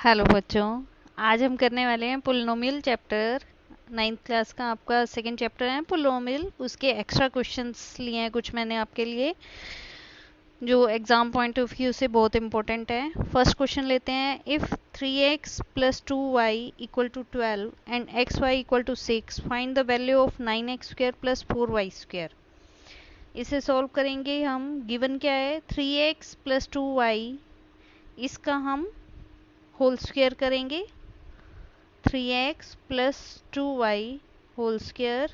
Hello बच्चों। आज हम करने वाले हैं पोलिनोमियल चैप्टर। नाइन्थ क्लास का आपका सेकंड चैप्टर है पोलिनोमियल। उसके एक्स्ट्रा क्वेश्चंस लिए हैं कुछ मैंने आपके लिए, जो एग्जाम पॉइंट ऑफ व्यू से बहुत इंपॉर्टेंट है। फर्स्ट क्वेश्चन लेते हैं। If 3x plus 2y equal to 12 and xy equal to 6, find the value of 9x square plus 4y square. इसे सॉल्व करेंगे हम। गिवन क्या है? 3x प्लस 2y, इसका हम होल स्क्वायर करेंगे। 3x plus 2y whole square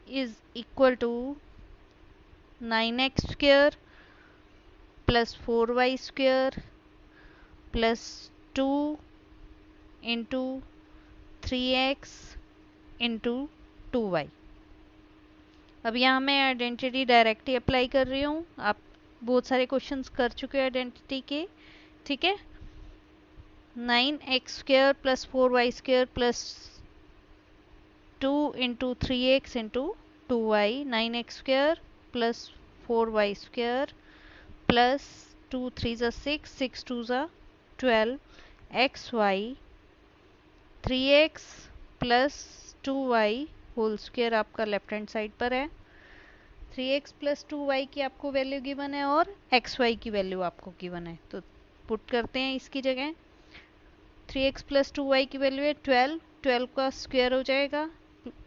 is equal to 9x square plus 4y square plus 2 into 3x into 2y। अब यहाँ मैं आइडेंटिटी डायरेक्टली अप्लाई कर रही हूँ। आप बहुत सारे क्वेश्चंस कर चुके हो आइडेंटिटी के, ठीक है। 9x square plus 4y square plus 2 into 3x into 2y, 9x square plus 4y square plus 2 3 is 6, 6 2 is 12, xy 3x plus 2y whole square आपका लेफ्ट हैंड साइड पर है। 3x प्लस 2y की आपको value given है और xy की value आपको given है, तो पुट करते हैं इसकी जगह। 3x प्लस 2y की वैल्यू है 12, 12 का स्क्वायर हो जाएगा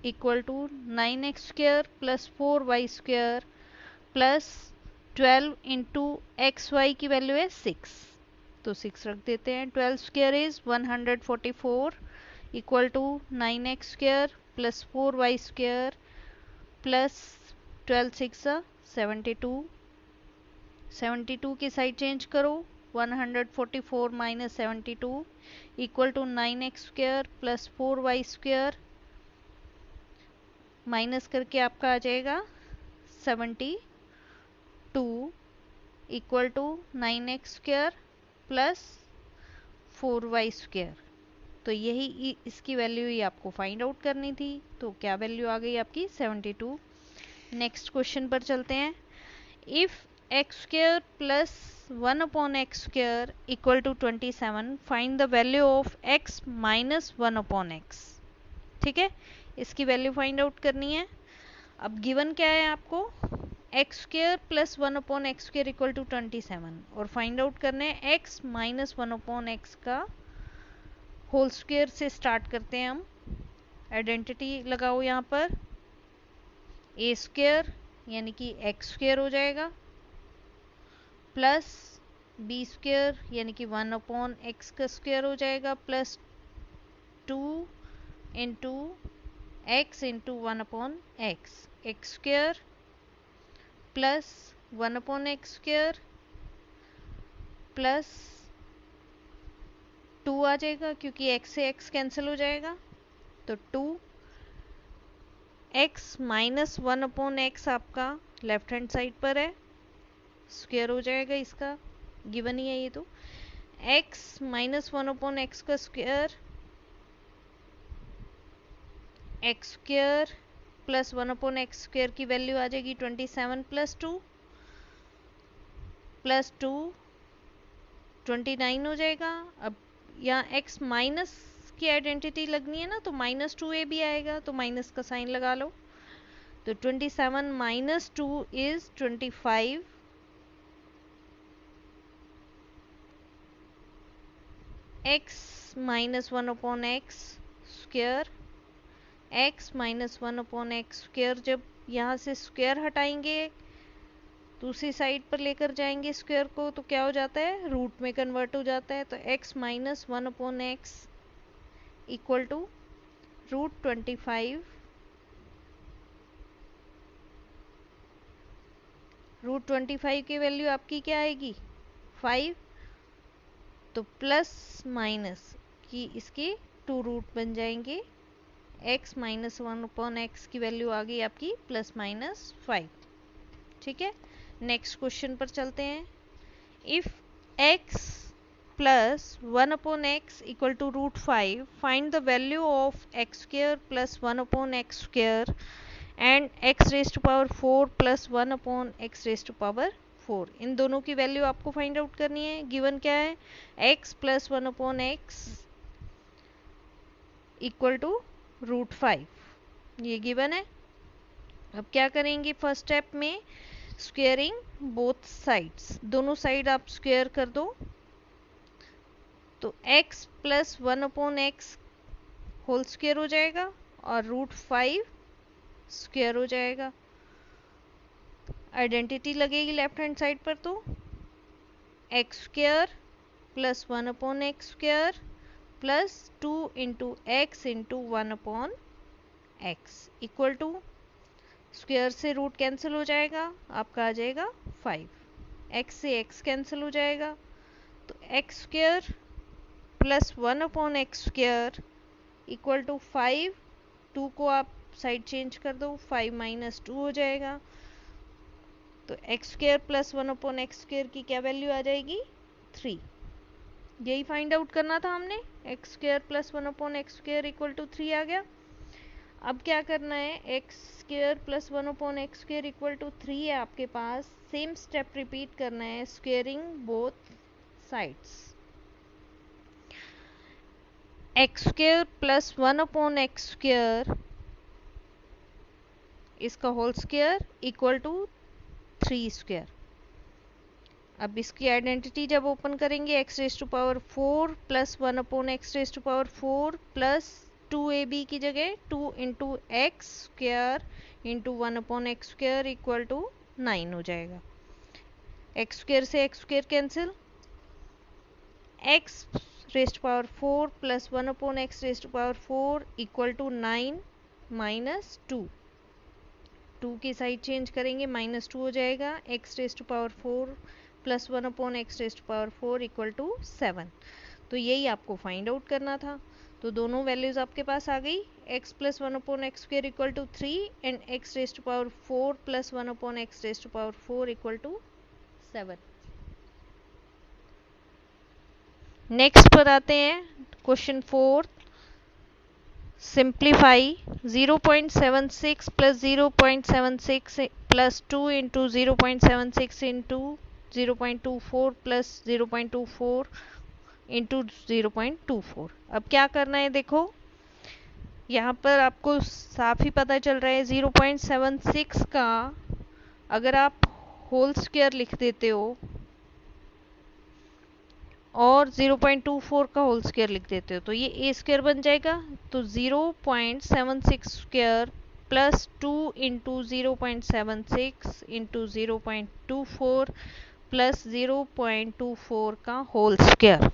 equal to 9x square plus 4y square plus 12 into x y की वैल्यू है 6, तो 6 रख देते हैं। 12 square is 144 equal to 9x square plus 4y square plus 12 6 72, 72 की साइड चेंज करो। 144 minus 72 equal to 9x square plus 4y square minus करके आपका आ जाएगा 72 equal to 9x square plus 4y square. तो यही इसकी वैल्यू ही आपको फाइंड आउट करनी थी, तो क्या वैल्यू आ गई आपकी 72। नेक्स्ट क्वेश्चन पर चलते हैं। If x square plus 1 upon x square equal to 27, find the value of x minus 1 upon x. ठीक है, इसकी वैल्यू फाइंड आउट करनी है। अब गिवन क्या है आपको? X square plus 1 upon x square equal to 27, और फाइंड आउट करने हैं एक्स माइनस 1 अपॉन एक्स का होल स्क्र से स्टार्ट करते हैं हम। आइडेंटिटी लगाओ यहाँ पर। ए स्क्र यानी कि एक्स स्क्र हो जाएगा प्लस बी स्क्र यानी कि 1 अपॉन एक्स का स्क्र हो जाएगा plus 2 into x into 1 upon x, x square plus 1 upon x square plus 2 आ जाएगा क्योंकि x से x कैंसिल हो जाएगा, तो 2 x माइनस 1 अपॉन एक्स आपका लेफ्ट हैंड साइड पर है, स्क्वायर हो जाएगा इसका, गिवन ही है ये। तो x माइनस 1 अपॉन एक्स का square, x square plus 1 upon x square की वैल्यू आ जाएगी 27 प्लस 2 प्लस 2 29 हो जाएगा। अब यहाँ x माइनस की आइडेंटिटी लगनी है ना, तो माइनस 2a भी आएगा, तो माइनस का साइन लगा लो। तो 27 minus 2 is 25, x minus 1 upon x square, x minus 1 upon x square, जब यहाँ से स्क्वायर हटाएंगे दूसरी साइड पर लेकर जाएंगे स्क्वायर को, तो क्या हो जाता है? रूट में कन्वर्ट हो जाता है। तो x minus 1 upon x equal to root 25, root 25 की वैल्यू आपकी क्या आएगी? 5, तो प्लस माइनस की इसके 2 रूट बन जाएंगे। x माइनस 1 अपॉन एक्स की वैल्यू आ गई आपकी प्लस माइनस 5। ठीक है, नेक्स्ट क्वेश्चन पर चलते हैं। If x plus 1 upon x equal to root 5, find the value of x square plus 1 upon x square and x raise to power 4 plus 1 upon x raise to power 4, इन दोनों की value आपको find out करनी है। Given क्या है, x plus 1/x equal to √5, ये given है। अब क्या करेंगे, फर्स्ट स्टेप में स्क्वेयरिंग बोथ साइड्स, दोनों साइड आप स्क्वेयर कर दो, तो x plus 1/x whole square हो जाएगा और √5 स्क्वेयर हो जाएगा। आइडेंटिटी लगेगी लेफ्ट हैंड साइड पर, तो x square plus 1/x square plus 2 into x into 1/x equal to, square से रूट कैंसिल हो जाएगा, आपका आ जाएगा 5, x से x कैंसिल हो जाएगा, तो x square plus 1/x square equal to 5, 2 को आप साइड चेंज कर दो, 5 माइनस 2 हो जाएगा, तो x square plus 1/x square की क्या वैल्यू आ जाएगी, 3। यही फाइंड आउट करना था हमने, x square plus 1/x square equal to 3 आ गया। अब क्या करना है, x square plus 1/x square equal to 3 है आपके पास, सेम स्टेप रिपीट करना है, squaring both sides. X square plus 1/x square इसका whole square equal to 3 square. अब इसकी आइडेंटिटी जब ओपन करेंगे, x raise to power 4 plus 1/x raise to power 4 plus 2ab की जगह 2 into x square into 1/x square equal to 9 हो जाएगा। X square से x square cancel, x raise to power 4 plus 1/x raise to power 4 equal to 9 minus 2, 2 की side change करेंगे, minus 2 हो जाएगा, x raise to power 4 plus 1/x raise to power 4 equal to 7। तो यही आपको find out करना था। तो दोनों वैल्यूज आपके पास आ गई, x plus 1/x square equal to 3 and x raise to power 4 plus 1/x raise to power 4 equal to 7। Next पर आते हैं, question 4, simplify 0.76 plus 0.76 plus 2 into 0.76 into 0.24 plus 0.24 into 0.24। अब क्या करना है, देखो यहाँ पर आपको साफ ही पता चल रहा है 0.76 का अगर आप होल स्क्वायर लिख देते हो और 0.24 का होल स्क्वायर लिख देते हो तो ये ए स्क्वायर बन जाएगा। तो 0.76 square plus 2 into 0.76 into 0.24 plus 0.24 का होल स्क्वायर।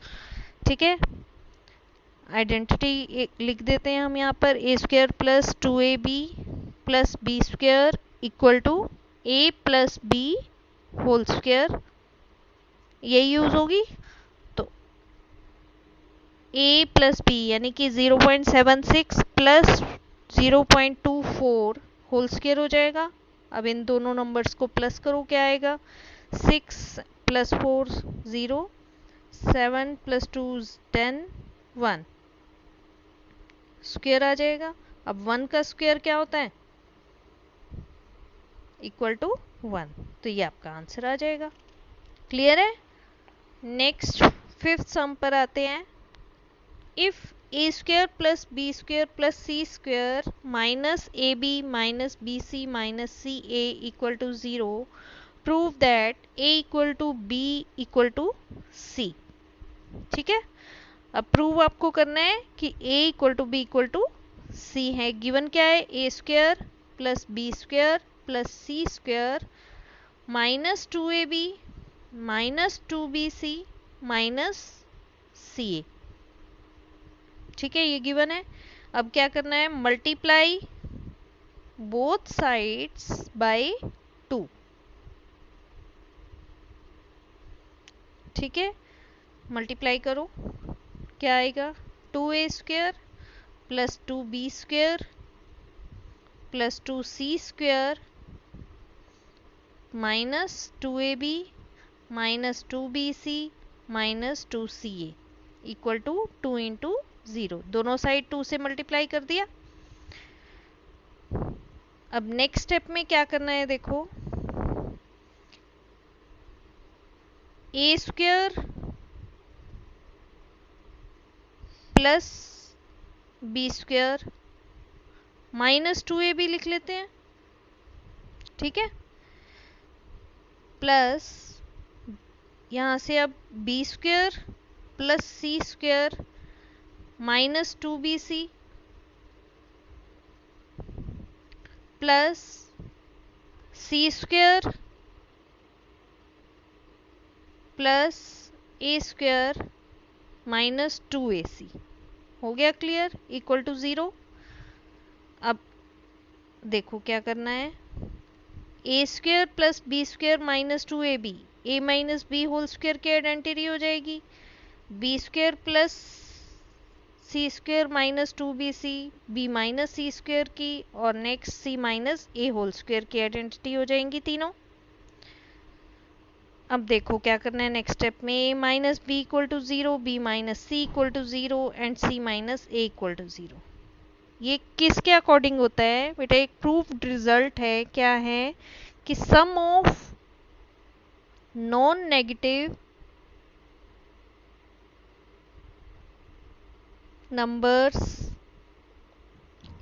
ठीक है, आइडेंटिटी लिख देते हैं हम यहाँ पर, a square plus 2ab plus b square equal to a plus b whole square, यही यूज होगी। तो a प्लस बी यानी कि 0.76 प्लस 0.24 होल स्क्वायर हो जाएगा। अब इन दोनों नंबर्स को प्लस करो, क्या आएगा, 6 प्लस 4 0, 7 प्लस 2 10, 1 स्क्वायर आ जाएगा। अब 1 का स्क्वायर क्या होता है, इक्वल टू 1, तो ये आपका आंसर आ जाएगा। क्लियर है। नेक्स्ट फिफ्थ सम पर आते हैं, if a square plus b square plus c square minus a b minus b c minus c a equal to 0, prove that a equal to b equal to c. ठीक है, अब prove आपको करना है कि a equal to b equal to c है। Given क्या है, a square plus b square plus c square minus 2ab minus 2bc minus c a. ठीक है, ये गिवन है। अब क्या करना है, मल्टीप्लाई बोथ साइड्स बाय 2। ठीक है, मल्टीप्लाई करो, क्या आएगा, 2a square plus 2b square plus 2c square minus 2ab minus 2bc minus 2ca equal to 2 into 0। दोनों साइड 2 से मल्टीप्लाई कर दिया। अब नेक्स्ट स्टेप में क्या करना है, देखो a square plus b square minus 2ab लिख लेते हैं, ठीक है, प्लस यहां से अब B square plus c square minus 2bc plus c square plus ए स्क्वायर माइनस 2ac हो गया क्लियर, इक्वल टू 0। अब देखो क्या करना है, a square plus b square minus 2ab, a minus b whole square की आइडेंटिटी हो जाएगी, b square plus c square minus 2bc, b minus c square की, और next c minus a whole square की आइडेंटिटी हो जाएंगी तीनों। अब देखो क्या करना है नेक्स्ट स्टेप में, a minus b equal to 0, b minus c equal to 0 and c minus a equal to 0। ये किसके अकॉर्डिंग होता है बेटा, एक प्रूफ्ड रिजल्ट है, क्या है कि sum of non negative numbers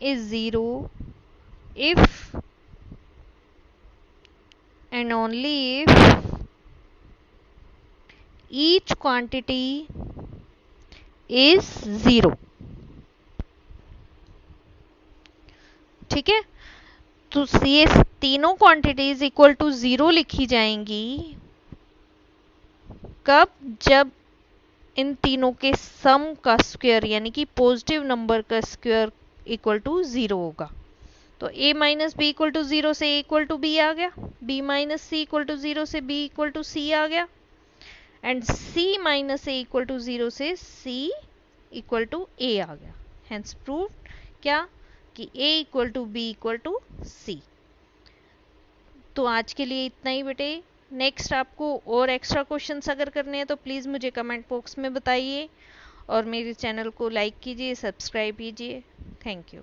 is 0 if and only if each quantity is 0। ठीक है, तो ये तीनों क्वांटिटीज इक्वल टू 0 लिखी जाएंगी कब, जब इन तीनों के सम का स्क्वायर यानी कि पॉजिटिव नंबर का स्क्वायर इक्वल टू 0 होगा। तो a minus b equal to 0 से a इक्वल टू बी आ गया, b minus c equal to 0 से b इक्वल टू सी आ गया, and c minus a equal to 0 से c इक्वल टू a आ गया। हेंस प्रूव्ड क्या कि a equal to b equal to c। तो आज के लिए इतना ही बेटे, नेक्स्ट आपको और एक्स्ट्रा क्वेश्चंस अगर करने हैं तो प्लीज़ मुझे कमेंट बॉक्स में बताइए, और मेरे चैनल को लाइक कीजिए, सब्सक्राइब कीजिए। Thank you.